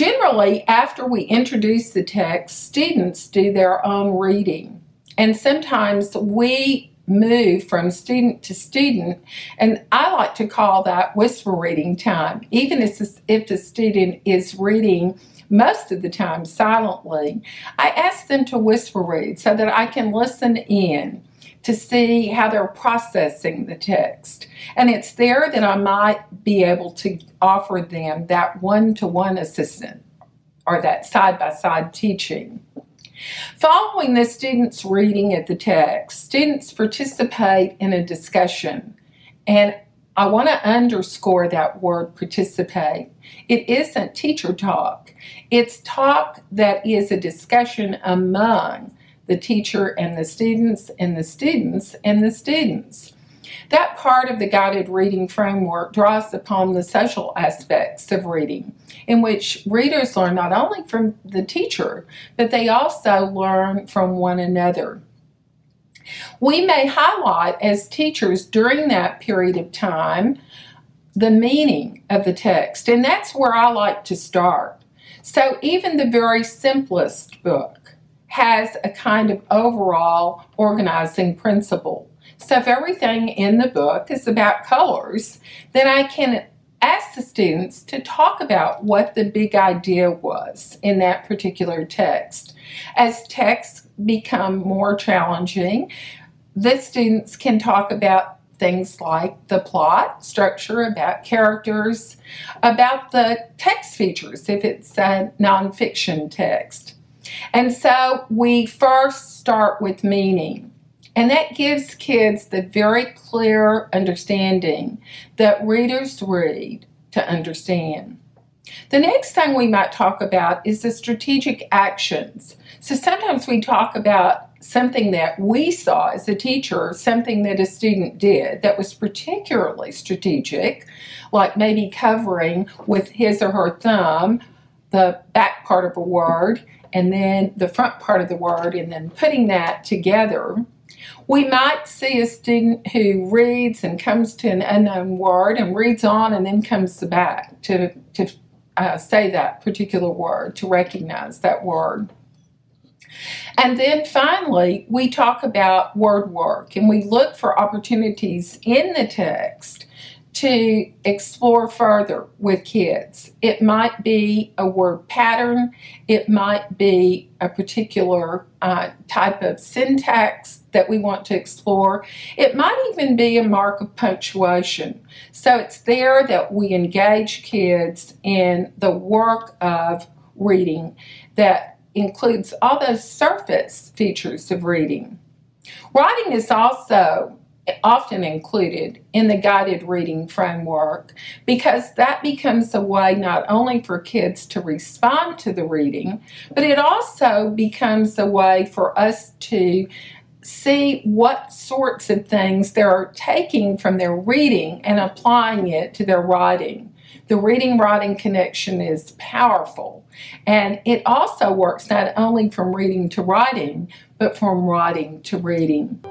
Generally, after we introduce the text, students do their own reading. And sometimes we move from student to student, and I like to call that whisper reading time. Even if the student is reading most of the time silently, I ask them to whisper read so that I can listen in to see how they're processing the text. And it's there that I might be able to offer them that one-to-one assistant or that side-by-side teaching. Following the student's reading of the text, students participate in a discussion. And I want to underscore that word participate. It isn't teacher talk. It's talk that is a discussion among the teacher and the students and the students and the students. That part of the guided reading framework draws upon the social aspects of reading, in which readers learn not only from the teacher, but they also learn from one another. We may highlight as teachers during that period of time the meaning of the text, and that's where I like to start. So even the very simplest book has a kind of overall organizing principle. So if everything in the book is about colors, then I can ask the students to talk about what the big idea was in that particular text. As texts become more challenging, the students can talk about things like the plot, structure, about characters, about the text features if it's a nonfiction text. And so we first start with meaning. And that gives kids the very clear understanding that readers read to understand. The next thing we might talk about is the strategic actions. So sometimes we talk about something that we saw as a teacher, something that a student did that was particularly strategic, like maybe covering with his or her thumb the back part of a word and then the front part of the word and then putting that together. We might see a student who reads and comes to an unknown word and reads on and then comes back to say that particular word, to recognize that word. And then finally, we talk about word work and we look for opportunities in the text to explore further with kids. It might be a word pattern, it might be a particular type of syntax that we want to explore. It might even be a mark of punctuation. So it's there that we engage kids in the work of reading that includes all those surface features of reading. Writing is also often included in the guided reading framework because that becomes a way not only for kids to respond to the reading, but it also becomes a way for us to see what sorts of things they're taking from their reading and applying it to their writing. The reading-writing connection is powerful, and it also works not only from reading to writing, but from writing to reading.